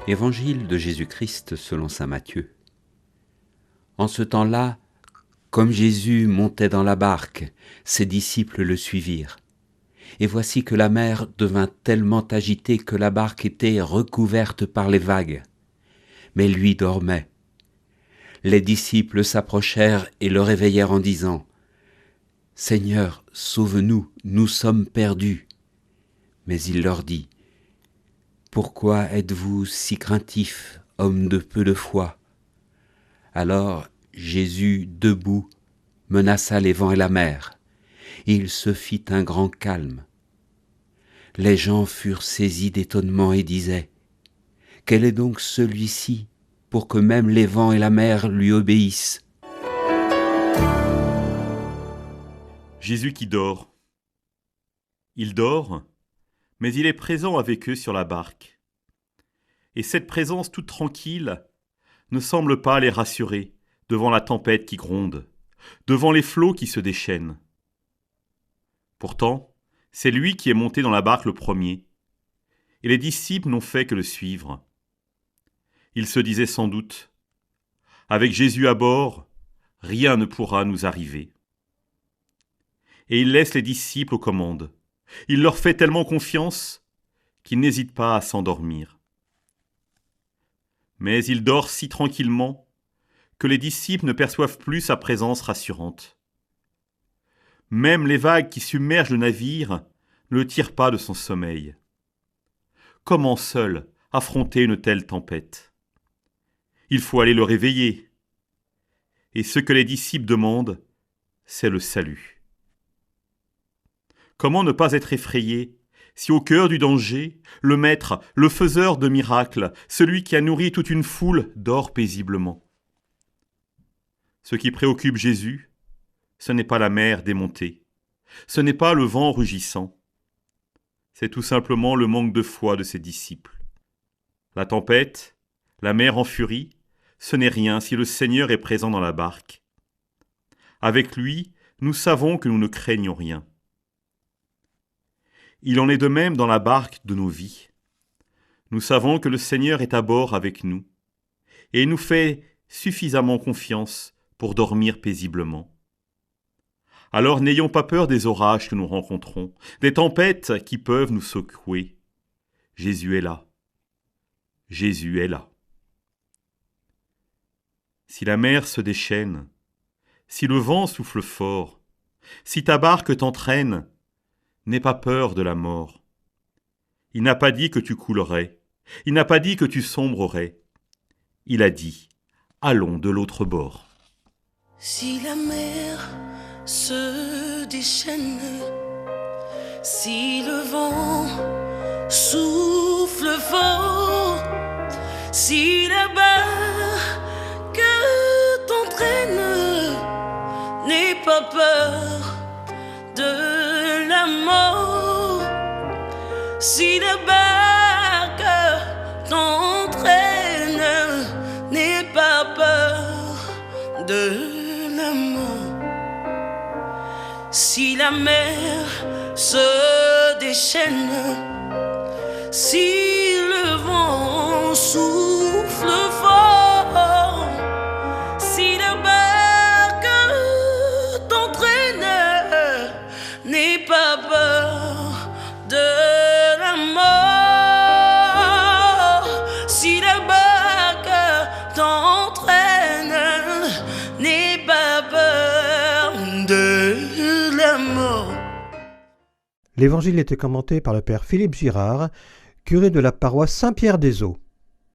Évangile de Jésus-Christ selon saint Matthieu. En ce temps-là, comme Jésus montait dans la barque, ses disciples le suivirent. Et voici que la mer devint tellement agitée que la barque était recouverte par les vagues. Mais lui dormait. Les disciples s'approchèrent et le réveillèrent en disant : « Seigneur, sauve-nous, nous sommes perdus. » Mais il leur dit : « Pourquoi êtes-vous si craintifs, hommes de peu de foi ?» Alors Jésus, debout, menaça les vents et la mer. Il se fit un grand calme. Les gens furent saisis d'étonnement et disaient : « Quel est donc celui-ci pour que même les vents et la mer lui obéissent ?» Jésus qui dort. Il dort, mais il est présent avec eux sur la barque. Et cette présence toute tranquille ne semble pas les rassurer devant la tempête qui gronde, devant les flots qui se déchaînent. Pourtant, c'est lui qui est monté dans la barque le premier, et les disciples n'ont fait que le suivre. Ils se disaient sans doute : avec Jésus à bord, rien ne pourra nous arriver. Et il laisse les disciples aux commandes. Il leur fait tellement confiance qu'ils n'hésitent pas à s'endormir. Mais il dort si tranquillement que les disciples ne perçoivent plus sa présence rassurante. Même les vagues qui submergent le navire ne le tirent pas de son sommeil. Comment seul affronter une telle tempête ? Il faut aller le réveiller. Et ce que les disciples demandent, c'est le salut. Comment ne pas être effrayé si au cœur du danger, le Maître, le faiseur de miracles, celui qui a nourri toute une foule, dort paisiblement ? Ce qui préoccupe Jésus, ce n'est pas la mer démontée, ce n'est pas le vent rugissant, c'est tout simplement le manque de foi de ses disciples. La tempête, la mer en furie, ce n'est rien si le Seigneur est présent dans la barque. Avec lui, nous savons que nous ne craignons rien. Il en est de même dans la barque de nos vies. Nous savons que le Seigneur est à bord avec nous et il nous fait suffisamment confiance pour dormir paisiblement. Alors n'ayons pas peur des orages que nous rencontrons, des tempêtes qui peuvent nous secouer. Jésus est là. Jésus est là. Si la mer se déchaîne, si le vent souffle fort, si ta barque t'entraîne, n'aie pas peur de la mort. Il n'a pas dit que tu coulerais, il n'a pas dit que tu sombrerais. Il a dit : allons de l'autre bord. Si la mer se déchaîne, si le vent souffle fort, si la barque t'entraîne, n'aie pas peur de la mort. Si la barque t'entraîne, n'aie pas peur de la mort. Si la mer se déchaîne, si le vent souffle fort, si la barque t'entraîne, n'aie pas peur de la mort. Si la barque t'entraîne, n'aie pas peur de la mort. L'Évangile était commenté par le père Philippe Girard, curé de la paroisse Saint-Pierre des Eaux.